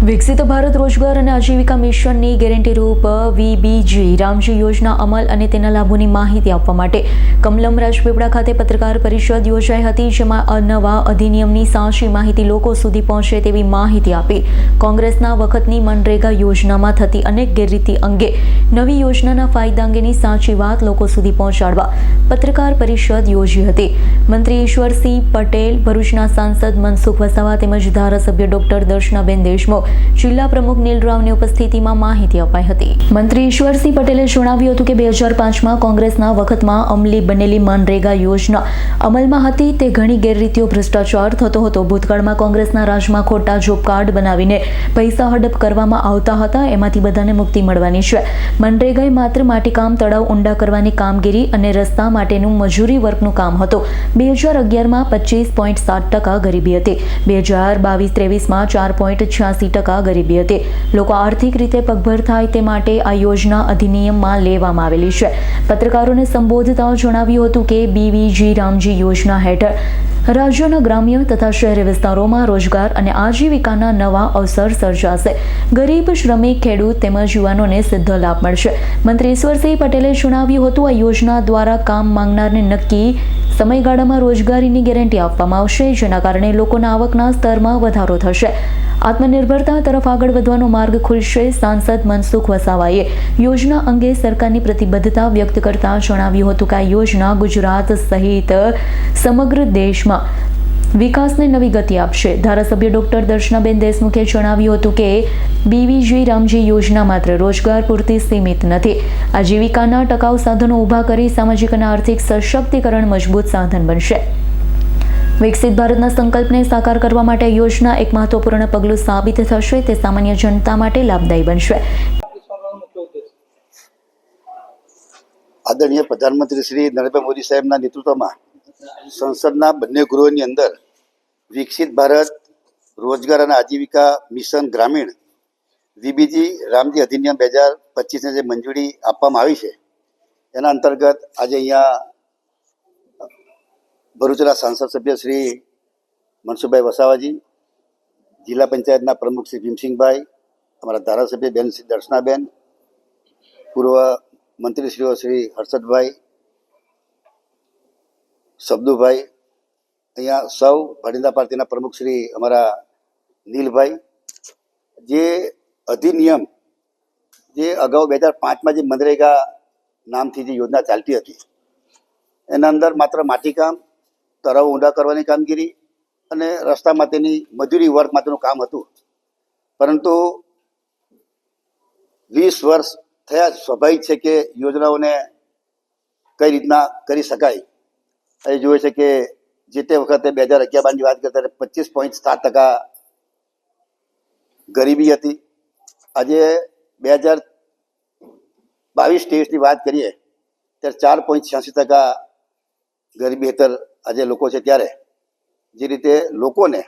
વિકસિત ભારત રોજગાર અને આજીવિકા મિશનની ગેરંટી રૂપ વીબીજી રામજી યોજના અમલ અને તેના લાભોની માહિતી આપવા માટે કમલમ રાજપીપળા ખાતે પત્રકાર પરિષદ યોજાઈ હતી, જેમાં નવા અધિનિયમની સાચી માહિતી લોકો સુધી પહોંચે તેવી માહિતી આપી. કોંગ્રેસના વખતની મનરેગા યોજનામાં થતી અનેક ગેરરીતિ અંગે, નવી યોજનાના ફાયદા અંગેની સાચી વાત લોકો સુધી પહોંચાડવા પત્રકાર પરિષદ યોજી હતી. મંત્રી ઈશ્વરસિંહ પટેલ, ભરૂચના સાંસદ મનસુખ વસાવા તેમજ ધારાસભ્ય ડોક્ટર દર્શનાબેન દેશમુખ, જિલ્લા પ્રમુખ નીલરાવની ઉપસ્થિતિમાં માહિતી અપાઈ હતી. મંત્રી ઈશ્વરસિંહ પટેલે જણાવ્યું હતું કે 2005માં કોંગ્રેસના વખતમાં અમલી બનેલી મનરેગા યોજના અમલમાં હતી. તે ઘણી ગેરરીતિઓ, ભ્રષ્ટાચાર થતો હતો. ભૂતકાળમાં કોંગ્રેસના રાજમાં ખોટા જોબ કાર્ડ બનાવીને પૈસા હડપ કરવામાં આવતા હતા. એમાંથી બધાને મુક્તિ મળવાની છે. મનરેગા માત્ર માટીકામ, તળાવ ઊંડા કરવાની કામગીરી અને રસ્તા માટેનું મજૂરી વર્કનું કામ હતું. 2011માં 25.7% ગરીબી હતી. 2022-23માં 4.86% ગરીબી હતી. લોકો આર્થિક રીતે પગભર થાય તે માટે આ યોજના અધિનિયમમાં લેવામાં આવેલી છે. પત્રકારોને સંબોધતા જણાવ્યું હતું કે બીવીજી રામજી યોજના હેઠળ રાજ્યના ગ્રામ્ય તથા શહેરી વિસ્તારોમાં રોજગાર અને આજીવિકાના નવા અવસર સર્જાશે. ગરીબ, શ્રમિક, ખેડૂત તેમજ યુવાનોને સીધો લાભ મળશે. મંત્રી ઈશ્વરસિંહ પટેલે જણાવ્યું હતું, આ યોજના દ્વારા કામ માંગનારને નક્કી સમયગાળામાં રોજગારીની ગેરંટી આપવામાં આવશે, જેના કારણે લોકોના આવકના સ્તરમાં વધારો થશે. આત્મનિર્ભરતા તરફ આગળ વધવાનો માર્ગ ખુલશે. સાંસદ મનસુખ વસાવાએ યોજના અંગે સરકારની પ્રતિબદ્ધતા વ્યક્ત કરતા જણાવ્યું હતું કે આ યોજના ગુજરાત સહિત સમગ્ર દેશમાં વિકાસને નવી ગતિ આપશે. ધારાસભ્ય ડોક્ટર દર્શનાબેન દેશમુખે જણાવ્યું હતું કે બીવીજી રામજી યોજના માત્ર રોજગાર પૂરતી સીમિત નથી. આજીવિકાના ટકાઉ સાધનો ઊભા કરી સામાજિક અને આર્થિક સશક્તિકરણ મજબૂત સાધન બનશે. વિકસિત ભારતના સંકલ્પને સાકાર કરવા માટે યોજના એક મહત્વપૂર્ણ પગલું સાબિત થશે. તે સામાન્ય જનતા માટે લાભદાયી બનશે. આદરણીય પ્રધાનમંત્રી શ્રી નરેન્દ્ર મોદી સાહેબના નેતૃત્વમાં સંસદના બંને ગૃહોની અંદર વિકસિત ભારત રોજગાર અને આજીવિકા મિશન ગ્રામીણ વીબીજી રામજી અધિનિયમ 2025ને જે મંજૂરી આપવામાં આવી છે, એના અંતર્ગત આજે અહીંયા ભરૂચના સાંસદ સભ્ય શ્રી મનસુખભાઈ વસાવાજી, જિલ્લા પંચાયતના પ્રમુખ શ્રી ભીમસિંહભાઈ, અમારા ધારાસભ્ય બેન શ્રી દર્શનાબેન, પૂર્વ મંત્રીશ્રીઓ શ્રી હર્ષદભાઈ, સબદુભાઈ, અહીંયા સૌ ભારતીય પાર્ટીના પ્રમુખ શ્રી અમારા નીલભાઈ, જે અધિનિયમ જે અગાઉ 2005માં જે મનરેગા નામથી જે યોજના ચાલતી હતી, એના અંદર માત્ર માટીકામ, તળાવ ઊંડા કરવાની કામગીરી અને રસ્તા માટેની મજૂરી વર્ક માટેનું કામ હતું. પરંતુ 20 વર્ષ થયા, સ્વાભાવિક છે કે યોજનાઓને કઈ રીતના કરી શકાય. એ જોવે છે કે જે તે વખતે 2011-12ની વાત કરતા 25.7% ગરીબી હતી. આજે 2022-23ની વાત કરીએ ત્યારે 4.86% ગરીબી હેઠળ આજે લોકો છે. ત્યારે જે રીતે લોકોને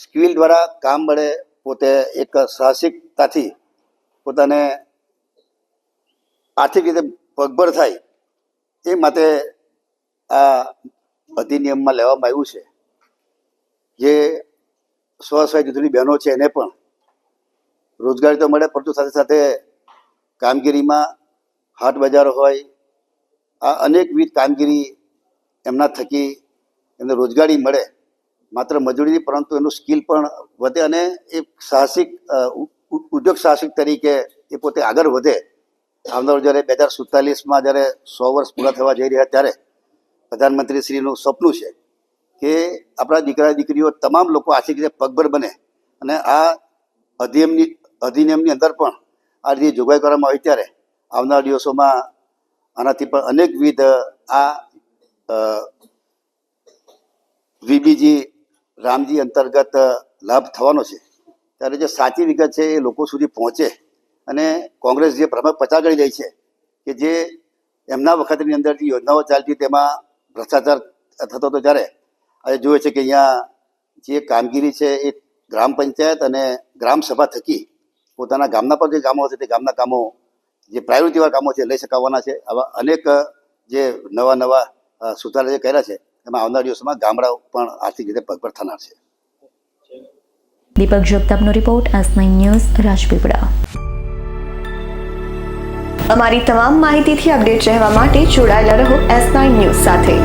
સ્કિલ દ્વારા કામ મળે, પોતે એક સાહસિકતાથી પોતાને આર્થિક રીતે પગભર થાય, એ માટે આ અધિનિયમમાં લેવામાં આવ્યું છે. જે સ્વસહાય જૂથની બહેનો છે એને પણ રોજગારી તો મળે, પરંતુ સાથે સાથે કામગીરીમાં હાટ બજાર હોય, આ અનેકવિધ કામગીરી એમના થકી એમને રોજગારી મળે. માત્ર મજૂરી નહીં, પરંતુ એનું સ્કિલ પણ વધે અને એ સાહસિક ઉદ્યોગ સાહસિક તરીકે એ પોતે આગળ વધે. આવનારું જ્યારે 2047માં જ્યારે 100 વર્ષ પૂરા થવા જઈ રહ્યા, ત્યારે પ્રધાનમંત્રીશ્રીનું સપનું છે કે આપણા દીકરા દીકરીઓ તમામ લોકો આર્થિક રીતે પગભર બને. અને આ અધિનિયમની અંદર પણ આ રીતે જોગવાઈ કરવામાં આવી, ત્યારે આવનારા દિવસોમાં આનાથી પણ અનેકવિધ આ વીબીજી રામજી અંતર્ગત લાભ થવાનો છે. ત્યારે જે સાચી વિગત છે એ લોકો સુધી પહોંચે. અને કોંગ્રેસ જે ભ્રમક પચાગળી રહી છે કે જે એમના વખતની અંદર જે યોજનાઓ ચાલતી તેમાં ભ્રષ્ટાચાર થતો હતો, ત્યારે આજે જોઈએ છે કે અહીંયા જે કામગીરી છે એ ગ્રામ પંચાયત અને ગ્રામ સભા થકી પોતાના ગામના પર જે કામો હશે તે ગામના કામો, જે પ્રાયોરિટીવાળા કામો છે, લઈ શકાવાના છે. આવા અનેક જે નવા સુધારા જે કર્યા છે, એમાં આવનારા દિવસોમાં ગામડાઓ પણ આર્થિક રીતે પગભર થનાર છે. દીપક જગતાપનો રિપોર્ટ, S9 ન્યૂઝ, રાજપીપળા. અમારી તમામ માહિતીથી અપડેટ રહેવા માટે જોડાયેલા રહો S9 ન્યૂઝ સાથે.